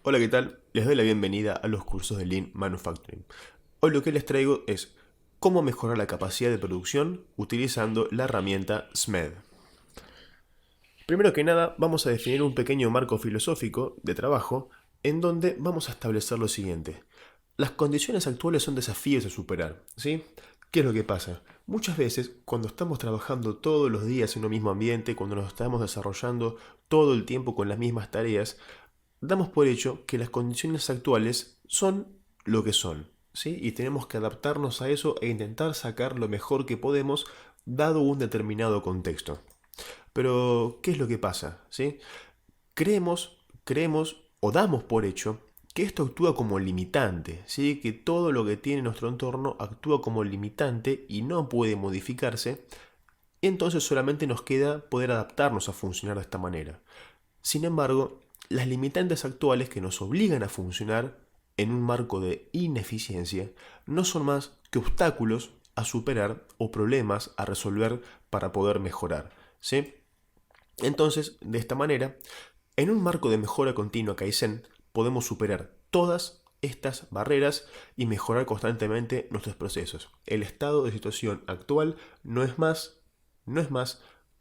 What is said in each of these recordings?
Hola, ¿qué tal? Les doy la bienvenida a los cursos de Lean Manufacturing. Hoy lo que les traigo es cómo mejorar la capacidad de producción utilizando la herramienta SMED. Primero que nada, vamos a definir un pequeño marco filosófico de trabajo en donde vamos a establecer lo siguiente. Las condiciones actuales son desafíos a superar, ¿sí? ¿Qué es lo que pasa? Muchas veces, cuando estamos trabajando todos los días en un mismo ambiente, cuando nos estamos desarrollando todo el tiempo con las mismas tareas, damos por hecho que las condiciones actuales son lo que son, ¿sí? Y tenemos que adaptarnos a eso e intentar sacar lo mejor que podemos dado un determinado contexto. Pero, ¿qué es lo que pasa? ¿Sí? Creemos o damos por hecho que esto actúa como limitante, ¿sí? Que todo lo que tiene nuestro entorno actúa como limitante y no puede modificarse, y entonces solamente nos queda poder adaptarnos a funcionar de esta manera. Sin embargo, las limitantes actuales que nos obligan a funcionar en un marco de ineficiencia no son más que obstáculos a superar o problemas a resolver para poder mejorar, ¿sí? Entonces, de esta manera, en un marco de mejora continua Kaizen, podemos superar todas estas barreras y mejorar constantemente nuestros procesos. El estado de situación actual no es más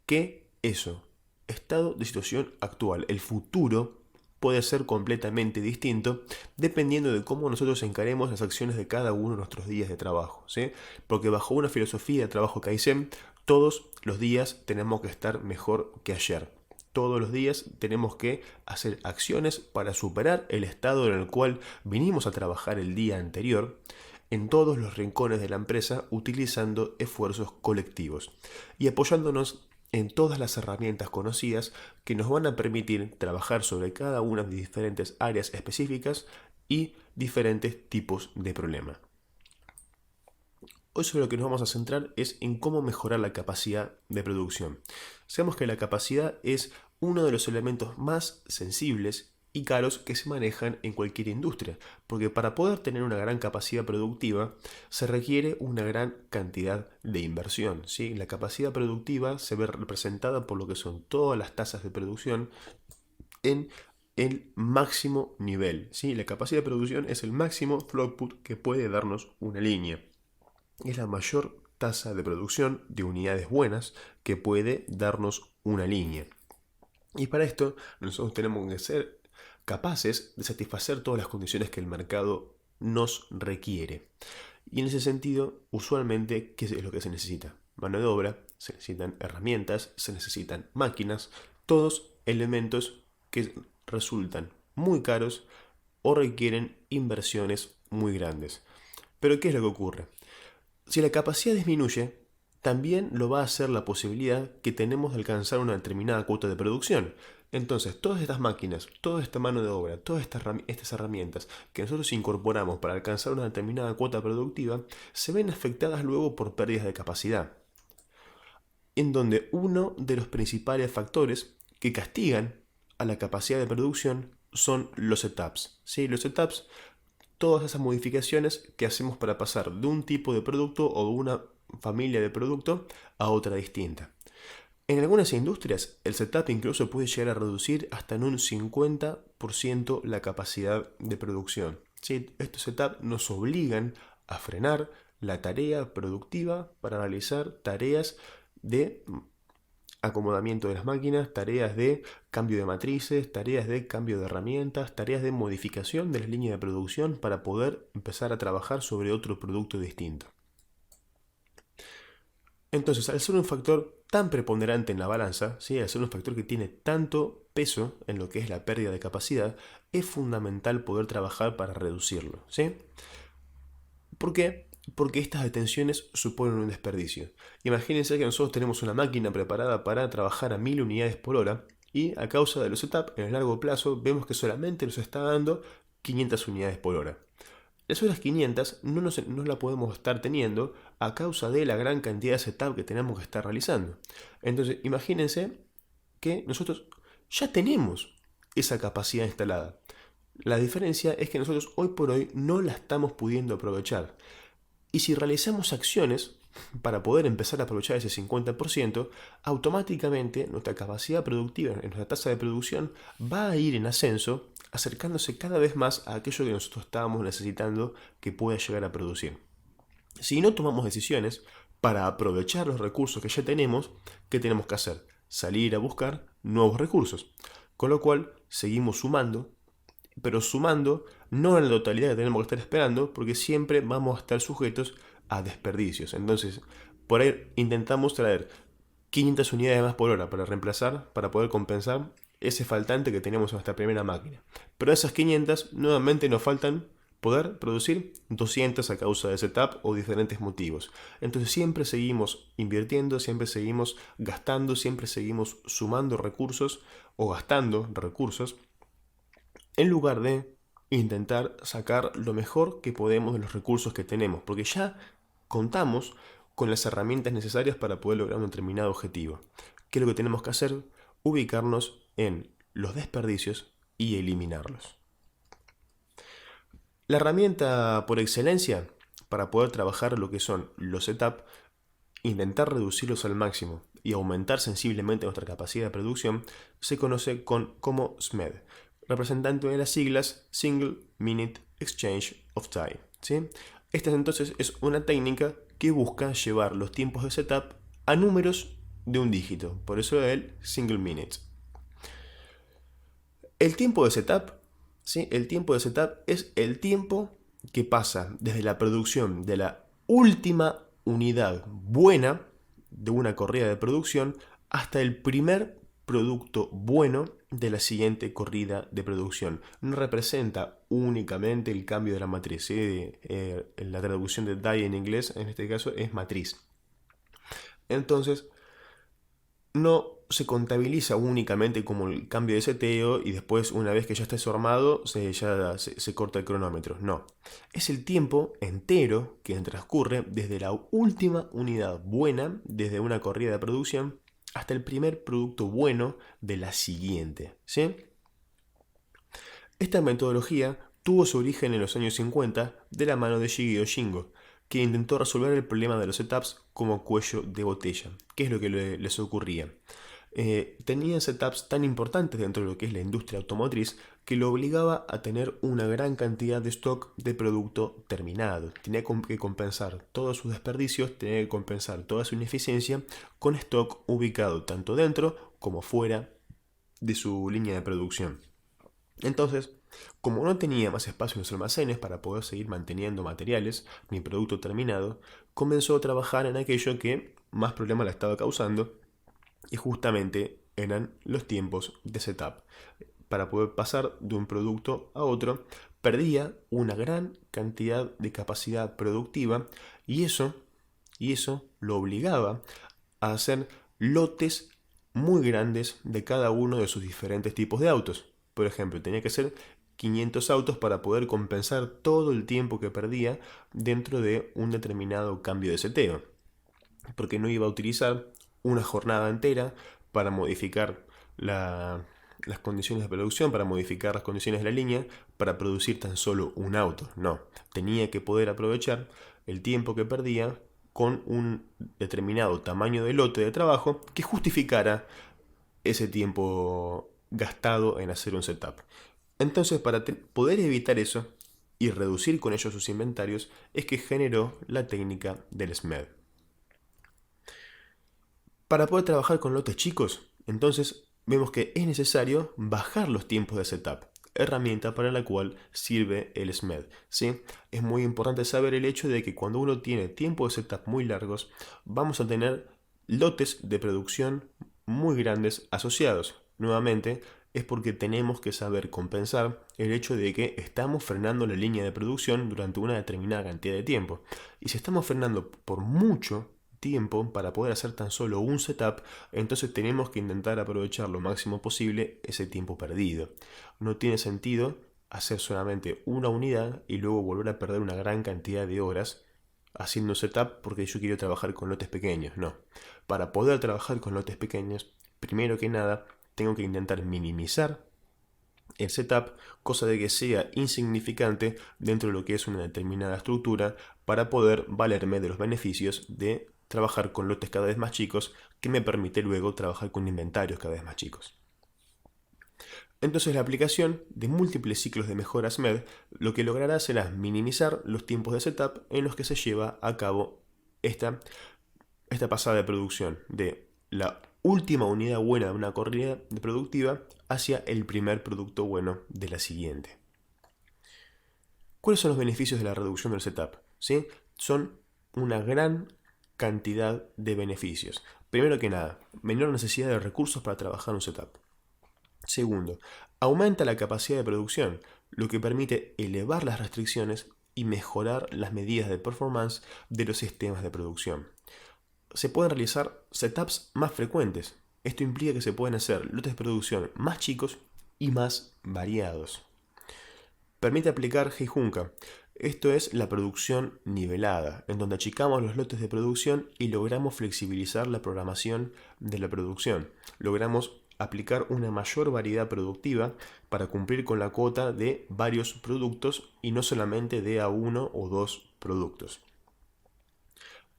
que eso. Estado de situación actual. El futuro puede ser completamente distinto dependiendo de cómo nosotros encaremos las acciones de cada uno de nuestros días de trabajo, ¿sí? Porque bajo una filosofía de trabajo Kaizen, todos los días tenemos que estar mejor que ayer. Todos los días tenemos que hacer acciones para superar el estado en el cual vinimos a trabajar el día anterior en todos los rincones de la empresa utilizando esfuerzos colectivos y apoyándonos en todas las herramientas conocidas que nos van a permitir trabajar sobre cada una de diferentes áreas específicas y diferentes tipos de problemas. Hoy sobre lo que nos vamos a centrar es en cómo mejorar la capacidad de producción. Sabemos que la capacidad es uno de los elementos más sensibles y caros que se manejan en cualquier industria, porque para poder tener una gran capacidad productiva se requiere una gran cantidad de inversión, ¿sí? La capacidad productiva se ve representada por lo que son todas las tasas de producción en el máximo nivel, ¿sí? La capacidad de producción es el máximo throughput que puede darnos una línea. Es la mayor tasa de producción de unidades buenas que puede darnos una línea. Y para esto nosotros tenemos que ser capaces de satisfacer todas las condiciones que el mercado nos requiere. Y en ese sentido, usualmente, ¿qué es lo que se necesita? Mano de obra, se necesitan herramientas, se necesitan máquinas, todos elementos que resultan muy caros o requieren inversiones muy grandes. Pero ¿qué es lo que ocurre? Si la capacidad disminuye, también lo va a hacer la posibilidad que tenemos de alcanzar una determinada cuota de producción. Entonces, todas estas máquinas, toda esta mano de obra, todas estas herramientas que nosotros incorporamos para alcanzar una determinada cuota productiva, se ven afectadas luego por pérdidas de capacidad, en donde uno de los principales factores que castigan a la capacidad de producción son los setups. ¿Sí? Los setups, todas esas modificaciones que hacemos para pasar de un tipo de producto o de una familia de producto a otra distinta. En algunas industrias, el setup incluso puede llegar a reducir hasta en un 50% la capacidad de producción. ¿Sí? Estos setups nos obligan a frenar la tarea productiva para realizar tareas de acomodamiento de las máquinas, tareas de cambio de matrices, tareas de cambio de herramientas, tareas de modificación de las líneas de producción para poder empezar a trabajar sobre otro producto distinto. Entonces, al ser un factor tan preponderante en la balanza, ¿sí? Al ser un factor que tiene tanto peso en lo que es la pérdida de capacidad, es fundamental poder trabajar para reducirlo, ¿sí? ¿Por qué? Porque estas detenciones suponen un desperdicio. Imagínense que nosotros tenemos una máquina preparada para trabajar a 1000 unidades por hora y a causa de los setup en el largo plazo vemos que solamente nos está dando 500 unidades por hora. Las otras 500 no la podemos estar teniendo a causa de la gran cantidad de setup que tenemos que estar realizando. Entonces, imagínense que nosotros ya tenemos esa capacidad instalada. La diferencia es que nosotros hoy por hoy no la estamos pudiendo aprovechar. Y si realizamos acciones para poder empezar a aprovechar ese 50%, automáticamente nuestra capacidad productiva, nuestra tasa de producción va a ir en ascenso acercándose cada vez más a aquello que nosotros estábamos necesitando que pueda llegar a producir. Si no tomamos decisiones para aprovechar los recursos que ya tenemos, ¿qué tenemos que hacer? Salir a buscar nuevos recursos. Con lo cual seguimos sumando, pero sumando no en la totalidad que tenemos que estar esperando, porque siempre vamos a estar sujetos a desperdicios. Entonces, por ahí intentamos traer 500 unidades más por hora para reemplazar, para poder compensar ese faltante que teníamos en nuestra primera máquina. Pero esas 500 nuevamente nos faltan poder producir 200 a causa de setup o diferentes motivos. Entonces siempre seguimos invirtiendo, siempre seguimos gastando, siempre seguimos sumando recursos o gastando recursos en lugar de intentar sacar lo mejor que podemos de los recursos que tenemos, porque ya contamos con las herramientas necesarias para poder lograr un determinado objetivo. ¿Qué es lo que tenemos que hacer? Ubicarnos en los desperdicios y eliminarlos. La herramienta por excelencia para poder trabajar lo que son los setup, intentar reducirlos al máximo y aumentar sensiblemente nuestra capacidad de producción, se conoce como SMED, representante de las siglas Single Minute Exchange of Time, ¿sí? Esta entonces es una técnica que busca llevar los tiempos de setup a números de un dígito, por eso el single minute. El tiempo de setup, ¿sí? El tiempo de setup es el tiempo que pasa desde la producción de la última unidad buena de una corrida de producción hasta el primer producto bueno de la siguiente corrida de producción. No representa únicamente el cambio de la matriz, ¿sí? La traducción de die en inglés en este caso es matriz. Entonces no se contabiliza únicamente como el cambio de seteo y después una vez que ya está eso armado se corta el cronómetro. No, es el tiempo entero que transcurre desde la última unidad buena, desde una corrida de producción, hasta el primer producto bueno de la siguiente, ¿sí? Esta metodología tuvo su origen en los años 50 de la mano de Shigeo Shingo, que intentó resolver el problema de los setups como cuello de botella. ¿Qué es lo que les ocurría? Tenían setups tan importantes dentro de lo que es la industria automotriz que lo obligaba a tener una gran cantidad de stock de producto terminado. Tenía que compensar todos sus desperdicios, tenía que compensar toda su ineficiencia con stock ubicado tanto dentro como fuera de su línea de producción. Entonces, como no tenía más espacio en los almacenes para poder seguir manteniendo materiales ni producto terminado, comenzó a trabajar en aquello que más problemas le estaba causando y justamente eran los tiempos de setup. Para poder pasar de un producto a otro, perdía una gran cantidad de capacidad productiva y eso lo obligaba a hacer lotes muy grandes de cada uno de sus diferentes tipos de autos. Por ejemplo, tenía que hacer 500 autos para poder compensar todo el tiempo que perdía dentro de un determinado cambio de seteo. Porque no iba a utilizar una jornada entera para modificar las condiciones de producción, para modificar las condiciones de la línea, para producir tan solo un auto. No, tenía que poder aprovechar el tiempo que perdía con un determinado tamaño de lote de trabajo que justificara ese tiempo gastado en hacer un setup. Entonces, para poder evitar eso y reducir con ello sus inventarios, es que generó la técnica del SMED. Para poder trabajar con lotes chicos, entonces vemos que es necesario bajar los tiempos de setup, herramienta para la cual sirve el SMED, ¿sí? Es muy importante saber el hecho de que cuando uno tiene tiempos de setup muy largos, vamos a tener lotes de producción muy grandes asociados. Nuevamente, es porque tenemos que saber compensar el hecho de que estamos frenando la línea de producción durante una determinada cantidad de tiempo. Y si estamos frenando por mucho tiempo para poder hacer tan solo un setup, entonces tenemos que intentar aprovechar lo máximo posible ese tiempo perdido. No tiene sentido hacer solamente una unidad y luego volver a perder una gran cantidad de horas haciendo setup porque yo quiero trabajar con lotes pequeños. No. Para poder trabajar con lotes pequeños, primero que nada, tengo que intentar minimizar el setup, cosa de que sea insignificante dentro de lo que es una determinada estructura para poder valerme de los beneficios de trabajar con lotes cada vez más chicos que me permite luego trabajar con inventarios cada vez más chicos. Entonces la aplicación de múltiples ciclos de mejora SMED lo que logrará será minimizar los tiempos de setup en los que se lleva a cabo esta pasada de producción de la última unidad buena de una corrida productiva hacia el primer producto bueno de la siguiente. ¿Cuáles son los beneficios de la reducción del setup? ¿Sí? Son una gran cantidad de beneficios. Primero que nada, menor necesidad de recursos para trabajar un setup. Segundo, aumenta la capacidad de producción, lo que permite elevar las restricciones y mejorar las medidas de performance de los sistemas de producción. Se pueden realizar setups más frecuentes. Esto implica que se pueden hacer lotes de producción más chicos y más variados. Permite aplicar Heijunka. Esto es la producción nivelada, en donde achicamos los lotes de producción y logramos flexibilizar la programación de la producción. Logramos aplicar una mayor variedad productiva para cumplir con la cuota de varios productos y no solamente de a uno o dos productos.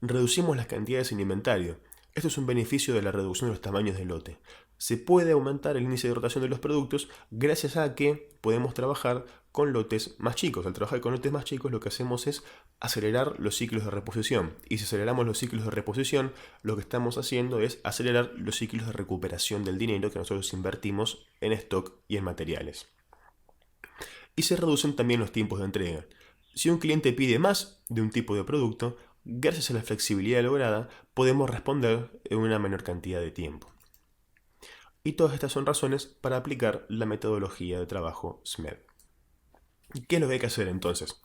Reducimos las cantidades en inventario. Esto es un beneficio de la reducción de los tamaños del lote. Se puede aumentar el índice de rotación de los productos gracias a que podemos trabajar con lotes más chicos. Al trabajar con lotes más chicos lo que hacemos es acelerar los ciclos de reposición. Y si aceleramos los ciclos de reposición, lo que estamos haciendo es acelerar los ciclos de recuperación del dinero que nosotros invertimos en stock y en materiales. Y se reducen también los tiempos de entrega. Si un cliente pide más de un tipo de producto, gracias a la flexibilidad lograda, podemos responder en una menor cantidad de tiempo. Y todas estas son razones para aplicar la metodología de trabajo SMED. ¿Qué es lo que hay que hacer entonces?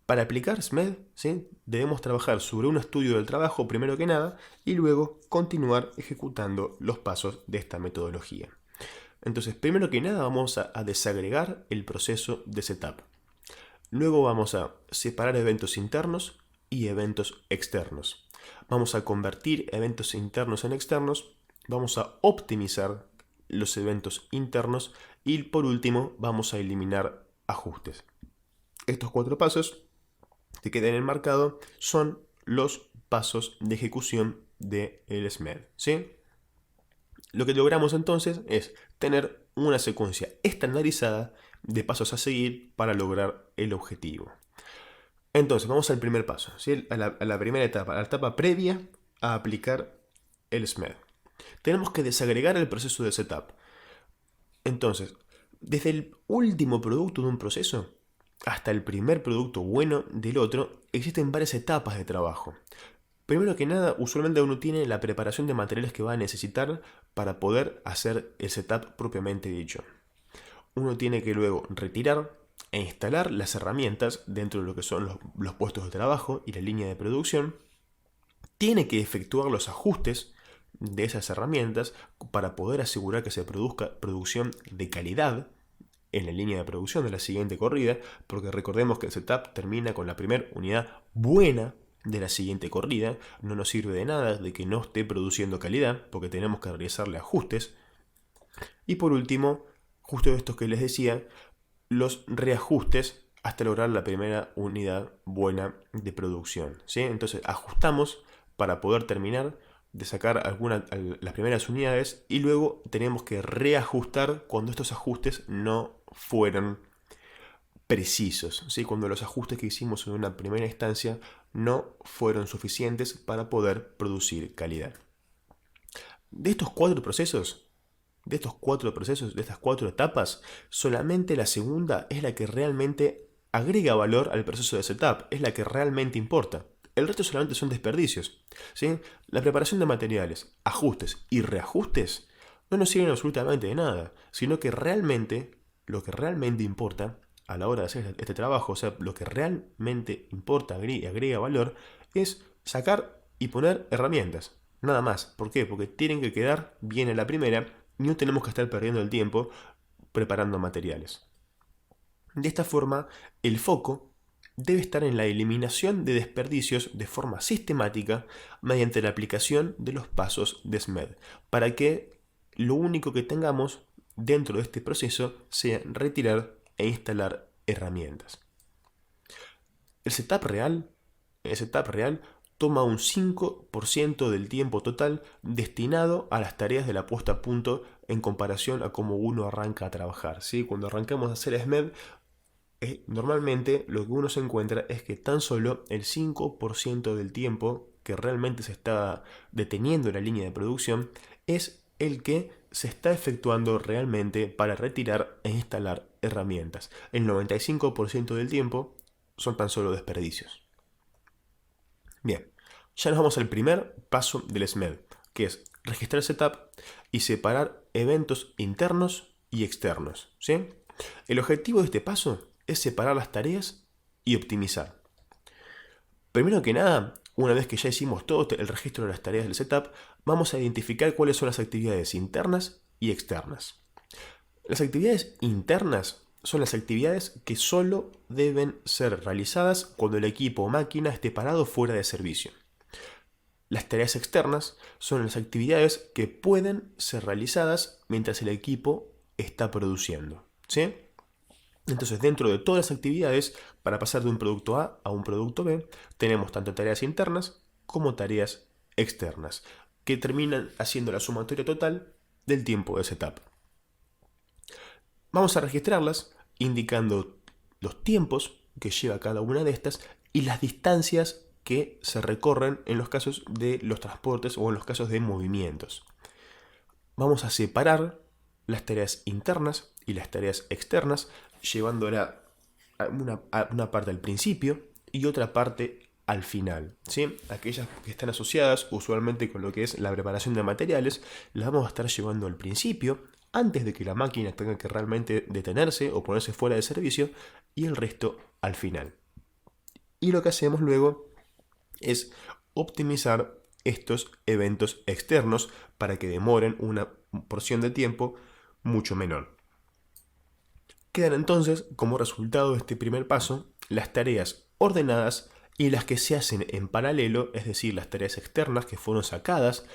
Para aplicar SMED, ¿sí?, debemos trabajar sobre un estudio del trabajo primero que nada y luego continuar ejecutando los pasos de esta metodología. Entonces, primero que nada vamos a desagregar el proceso de setup. Luego vamos a separar eventos internos y eventos externos. Vamos a convertir eventos internos en externos, vamos a optimizar los eventos internos y por último vamos a eliminar ajustes. Estos 4 pasos que queden enmarcados son los pasos de ejecución del SMED, ¿sí? Lo que logramos entonces es tener una secuencia estandarizada de pasos a seguir para lograr el objetivo. Entonces, vamos al primer paso, ¿sí?, a la primera etapa, a la etapa previa a aplicar el SMED. Tenemos que desagregar el proceso de setup. Entonces, desde el último producto de un proceso hasta el primer producto bueno del otro, existen varias etapas de trabajo. Primero que nada, usualmente uno tiene la preparación de materiales que va a necesitar para poder hacer el setup propiamente dicho. Uno tiene que luego retirar e instalar las herramientas dentro de lo que son los puestos de trabajo y la línea de producción. Tiene que efectuar los ajustes de esas herramientas para poder asegurar que se produzca producción de calidad en la línea de producción de la siguiente corrida, porque recordemos que el setup termina con la primera unidad buena de la siguiente corrida. No nos sirve de nada de que no esté produciendo calidad, porque tenemos que realizarle ajustes. Y por último, justo esto que les decía, los reajustes hasta lograr la primera unidad buena de producción, ¿sí? Entonces ajustamos para poder terminar de sacar las primeras unidades y luego tenemos que reajustar cuando estos ajustes no fueron precisos, ¿sí? Cuando los ajustes que hicimos en una primera instancia no fueron suficientes para poder producir calidad. De estas 4 etapas, solamente la segunda es la que realmente agrega valor al proceso de setup, es la que realmente importa. El resto solamente son desperdicios, ¿sí? La preparación de materiales, ajustes y reajustes no nos sirven absolutamente de nada, sino que lo que realmente importa a la hora de hacer este trabajo, o sea, lo que realmente importa y agrega valor, es sacar y poner herramientas. Nada más. ¿Por qué? Porque tienen que quedar bien en la primera y no tenemos que estar perdiendo el tiempo preparando materiales. De esta forma, el foco debe estar en la eliminación de desperdicios de forma sistemática mediante la aplicación de los pasos de SMED, para que lo único que tengamos dentro de este proceso sea retirar e instalar herramientas. El setup real toma un 5% del tiempo total destinado a las tareas de la puesta a punto en comparación a cómo uno arranca a trabajar, ¿sí? Cuando arrancamos a hacer SMED, normalmente lo que uno se encuentra es que tan solo el 5% del tiempo que realmente se está deteniendo la línea de producción es el que se está efectuando realmente para retirar e instalar herramientas. El 95% del tiempo son tan solo desperdicios. Bien, ya nos vamos al primer paso del SMED, que es registrar setup y separar eventos internos y externos, ¿sí? El objetivo de este paso es separar las tareas y optimizar. Primero que nada, una vez que ya hicimos todo el registro de las tareas del setup, vamos a identificar cuáles son las actividades internas y externas. Las actividades internas son las actividades que solo deben ser realizadas cuando el equipo o máquina esté parado fuera de servicio. Las tareas externas son las actividades que pueden ser realizadas mientras el equipo está produciendo, ¿sí? Entonces, dentro de todas las actividades, para pasar de un producto A a un producto B, tenemos tanto tareas internas como tareas externas, que terminan haciendo la sumatoria total del tiempo de setup. Vamos a registrarlas indicando los tiempos que lleva cada una de estas y las distancias que se recorren en los casos de los transportes o en los casos de movimientos. Vamos a separar las tareas internas y las tareas externas, llevándola a una parte al principio y otra parte al final, ¿sí? Aquellas que están asociadas usualmente con lo que es la preparación de materiales, las vamos a estar llevando al principio, antes de que la máquina tenga que realmente detenerse o ponerse fuera de servicio, y el resto al final. Y lo que hacemos luego es optimizar estos eventos externos para que demoren una porción de tiempo mucho menor. Quedan entonces, como resultado de este primer paso, las tareas ordenadas y las que se hacen en paralelo, es decir, las tareas externas que fueron sacadas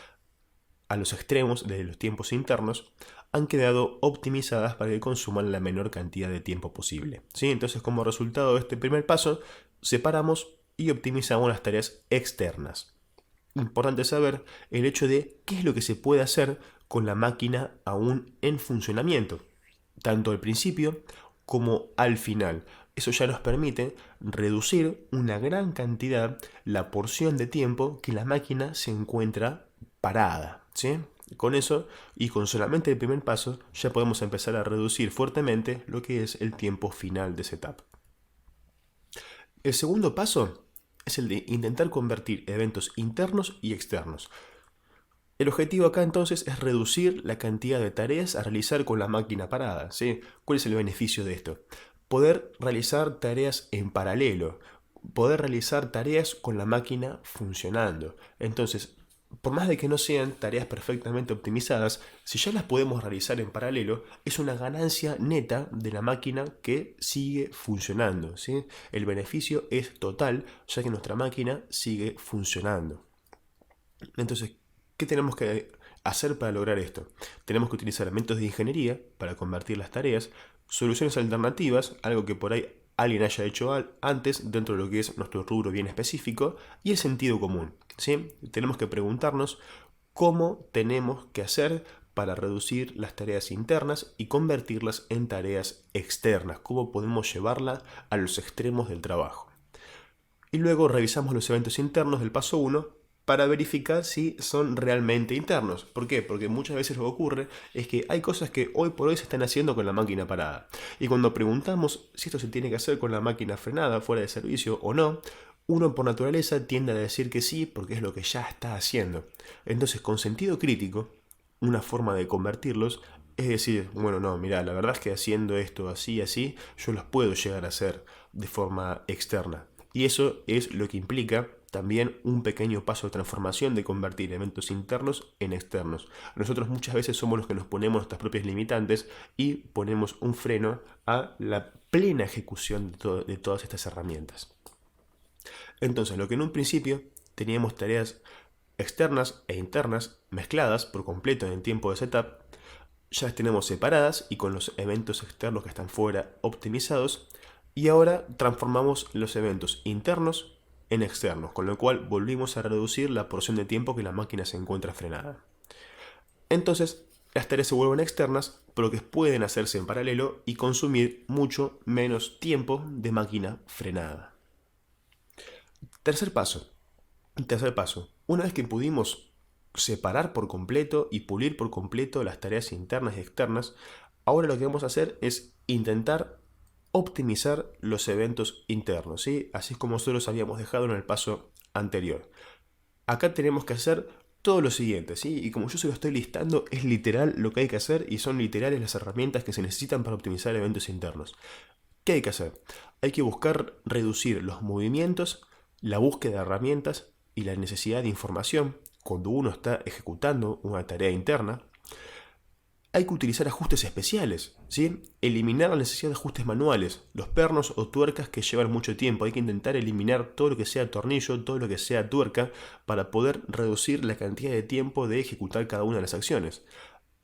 a los extremos de los tiempos internos, han quedado optimizadas para que consuman la menor cantidad de tiempo posible, ¿sí? Entonces, como resultado de este primer paso, separamos y optimizamos las tareas externas. Importante saber el hecho de qué es lo que se puede hacer con la máquina aún en funcionamiento, tanto al principio como al final. Eso ya nos permite reducir una gran cantidad la porción de tiempo que la máquina se encuentra parada, ¿sí? Con eso y con solamente el primer paso ya podemos empezar a reducir fuertemente lo que es el tiempo final de setup. El segundo paso es el de intentar convertir eventos internos y externos. El objetivo acá entonces es reducir la cantidad de tareas a realizar con la máquina parada, ¿sí? ¿Cuál es el beneficio de esto? Poder realizar tareas en paralelo, poder realizar tareas con la máquina funcionando. Entonces, por más de que no sean tareas perfectamente optimizadas, si ya las podemos realizar en paralelo, es una ganancia neta de la máquina que sigue funcionando, ¿sí? El beneficio es total, ya que nuestra máquina sigue funcionando. Entonces, ¿qué tenemos que hacer para lograr esto? Tenemos que utilizar métodos de ingeniería para convertir las tareas, soluciones alternativas, algo que por ahí alguien haya hecho antes dentro de lo que es nuestro rubro bien específico, y el sentido común, ¿sí? Tenemos que preguntarnos cómo tenemos que hacer para reducir las tareas internas y convertirlas en tareas externas, cómo podemos llevarlas a los extremos del trabajo. Y luego revisamos los eventos internos del paso 1 para verificar si son realmente internos. ¿Por qué? Porque muchas veces lo que ocurre es que hay cosas que hoy por hoy se están haciendo con la máquina parada. Y cuando preguntamos si esto se tiene que hacer con la máquina frenada, fuera de servicio o no, uno por naturaleza tiende a decir que sí porque es lo que ya está haciendo. Entonces, con sentido crítico, una forma de convertirlos es decir, bueno, no, mira, la verdad es que haciendo esto así, así, yo los puedo llegar a hacer de forma externa. Y eso es lo que implica también un pequeño paso de transformación de convertir eventos internos en externos. Nosotros muchas veces somos los que nos ponemos nuestras propias limitantes y ponemos un freno a la plena ejecución de todas estas herramientas. Entonces, lo que en un principio teníamos tareas externas e internas mezcladas por completo en el tiempo de setup, ya las tenemos separadas y con los eventos externos que están fuera optimizados, y ahora transformamos los eventos internos en externos, con lo cual volvimos a reducir la porción de tiempo que la máquina se encuentra frenada. Entonces, las tareas se vuelven externas, pero que pueden hacerse en paralelo y consumir mucho menos tiempo de máquina frenada. Tercer paso. Una vez que pudimos separar por completo y pulir por completo las tareas internas y externas, ahora lo que vamos a hacer es intentar optimizar los eventos internos, ¿sí? Así es como nosotros habíamos dejado en el paso anterior. Acá tenemos que hacer todo lo siguiente, ¿sí? Y como yo se lo estoy listando, es literal lo que hay que hacer y son literales las herramientas que se necesitan para optimizar eventos internos. ¿Qué hay que hacer? Hay que buscar reducir los movimientos, la búsqueda de herramientas y la necesidad de información cuando uno está ejecutando una tarea interna. Hay que utilizar ajustes especiales, ¿sí? Eliminar la necesidad de ajustes manuales, los pernos o tuercas que llevan mucho tiempo. Hay que intentar eliminar todo lo que sea tornillo, todo lo que sea tuerca, para poder reducir la cantidad de tiempo de ejecutar cada una de las acciones.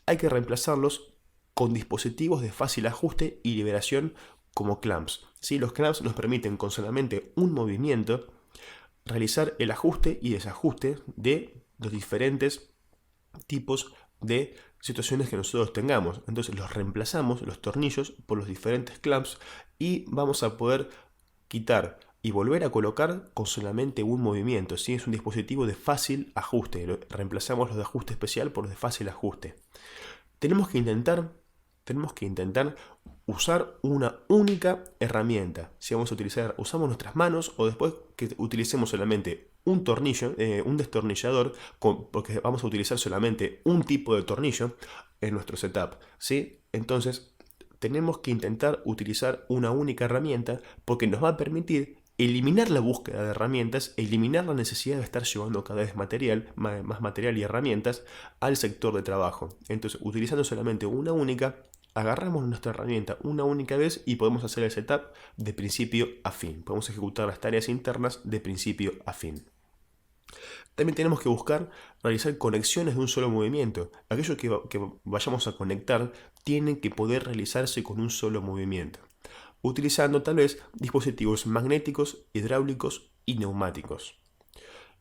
Hay que reemplazarlos con dispositivos de fácil ajuste y liberación como clamps, ¿sí? Los clamps nos permiten con solamente un movimiento realizar el ajuste y desajuste de los diferentes tipos de situaciones que nosotros tengamos. Entonces los reemplazamos, los tornillos, por los diferentes clamps y vamos a poder quitar y volver a colocar con solamente un movimiento, ¿sí? Es un dispositivo de fácil ajuste. Reemplazamos los de ajuste especial por los de fácil ajuste. Tenemos que intentar usar una única herramienta. Si vamos a utilizar, usamos nuestras manos o después que utilicemos solamente un tornillo, un destornillador, porque vamos a utilizar solamente un tipo de tornillo en nuestro setup, ¿sí? Entonces tenemos que intentar utilizar una única herramienta porque nos va a permitir eliminar la búsqueda de herramientas, eliminar la necesidad de estar llevando cada vez más material y herramientas al sector de trabajo. Entonces, utilizando solamente una única, agarramos nuestra herramienta una única vez y podemos hacer el setup de principio a fin. Podemos ejecutar las tareas internas de principio a fin. También tenemos que buscar realizar conexiones de un solo movimiento. Aquello que vayamos a conectar tiene que poder realizarse con un solo movimiento, utilizando tal vez dispositivos magnéticos, hidráulicos y neumáticos.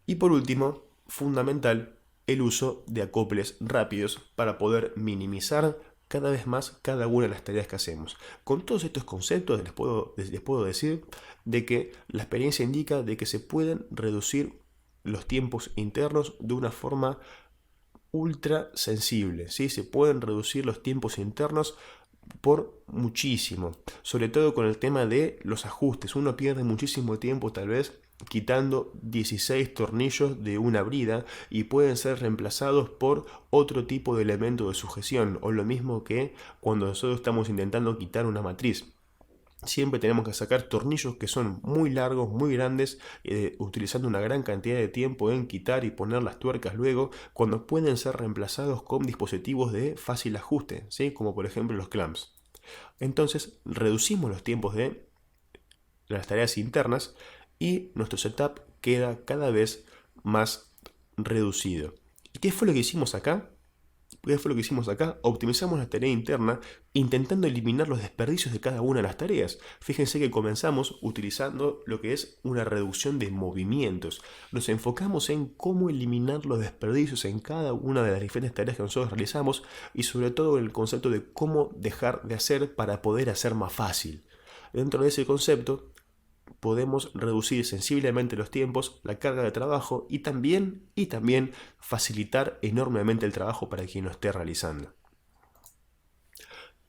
Y por último, fundamental, el uso de acoples rápidos para poder minimizar cada vez más cada una de las tareas que hacemos. Con todos estos conceptos les puedo decir de que la experiencia indica de que se pueden reducir los tiempos internos de una forma ultra sensible, ¿sí? Se pueden reducir los tiempos internos por muchísimo, sobre todo con el tema de los ajustes. Uno pierde muchísimo tiempo tal vez quitando 16 tornillos de una brida y pueden ser reemplazados por otro tipo de elemento de sujeción, o lo mismo que cuando nosotros estamos intentando quitar una matriz. Siempre tenemos que sacar tornillos que son muy largos, muy grandes, utilizando una gran cantidad de tiempo en quitar y poner las tuercas luego, cuando pueden ser reemplazados con dispositivos de fácil ajuste, ¿sí? Como por ejemplo los clamps. Entonces reducimos los tiempos de las tareas internas y nuestro setup queda cada vez más reducido. ¿Y qué fue lo que hicimos acá? Optimizamos la tarea interna intentando eliminar los desperdicios de cada una de las tareas. Fíjense que comenzamos utilizando lo que es una reducción de movimientos. Nos enfocamos en cómo eliminar los desperdicios en cada una de las diferentes tareas que nosotros realizamos y sobre todo en el concepto de cómo dejar de hacer para poder hacer más fácil. Dentro de ese concepto podemos reducir sensiblemente los tiempos, la carga de trabajo y también facilitar enormemente el trabajo para quien lo esté realizando.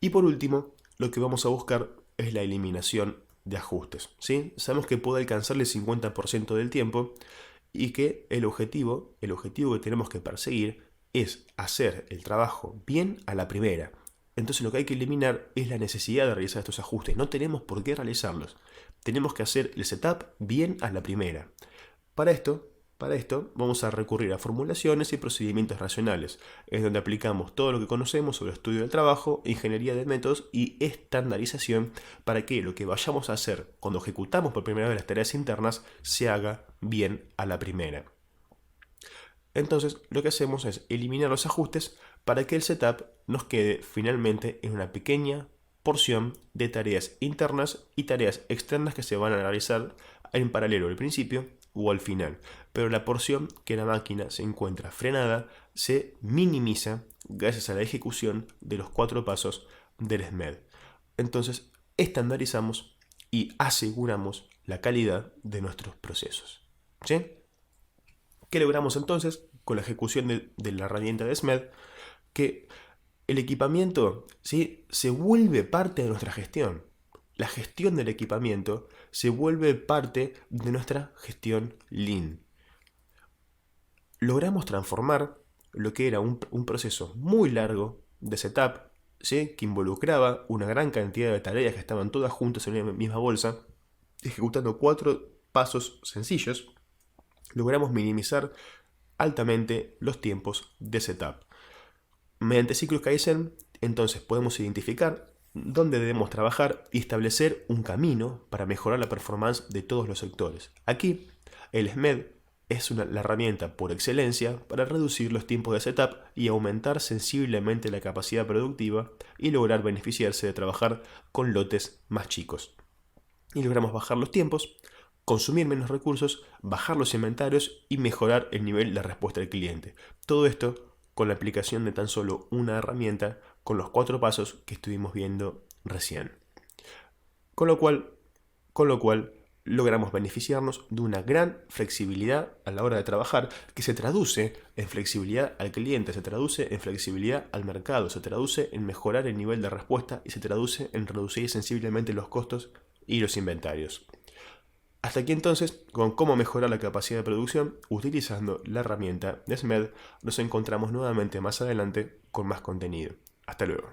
Y por último, lo que vamos a buscar es la eliminación de ajustes, ¿sí? Sabemos que puede alcanzar el 50% del tiempo y que el objetivo que tenemos que perseguir es hacer el trabajo bien a la primera. Entonces lo que hay que eliminar es la necesidad de realizar estos ajustes. No tenemos por qué realizarlos. Tenemos que hacer el setup bien a la primera. Para esto vamos a recurrir a formulaciones y procedimientos racionales, en donde aplicamos todo lo que conocemos sobre estudio del trabajo, ingeniería de métodos y estandarización para que lo que vayamos a hacer cuando ejecutamos por primera vez las tareas internas se haga bien a la primera. Entonces lo que hacemos es eliminar los ajustes para que el setup nos quede finalmente en una pequeña porción de tareas internas y tareas externas que se van a realizar en paralelo al principio o al final, pero la porción que la máquina se encuentra frenada se minimiza gracias a la ejecución de los 4 pasos del SMED. Entonces, estandarizamos y aseguramos la calidad de nuestros procesos. ¿Sí? ¿Qué logramos entonces con la ejecución de la herramienta de SMED? Que el equipamiento, ¿sí?, se vuelve parte de nuestra gestión. La gestión del equipamiento se vuelve parte de nuestra gestión Lean. Logramos transformar lo que era un proceso muy largo de setup, ¿sí?, que involucraba una gran cantidad de tareas que estaban todas juntas en una misma bolsa, ejecutando 4 pasos sencillos. Logramos minimizar altamente los tiempos de setup. Mediante ciclos Kaizen, entonces podemos identificar dónde debemos trabajar y establecer un camino para mejorar la performance de todos los sectores. Aquí, el SMED es la herramienta por excelencia para reducir los tiempos de setup y aumentar sensiblemente la capacidad productiva y lograr beneficiarse de trabajar con lotes más chicos. Y logramos bajar los tiempos, consumir menos recursos, bajar los inventarios y mejorar el nivel de respuesta del cliente. Todo esto con la aplicación de tan solo una herramienta con los 4 pasos que estuvimos viendo recién. Con lo cual logramos beneficiarnos de una gran flexibilidad a la hora de trabajar, que se traduce en flexibilidad al cliente, se traduce en flexibilidad al mercado, se traduce en mejorar el nivel de respuesta y se traduce en reducir sensiblemente los costos y los inventarios. Hasta aquí entonces, con cómo mejorar la capacidad de producción utilizando la herramienta de SMED. Nos encontramos nuevamente más adelante con más contenido. Hasta luego.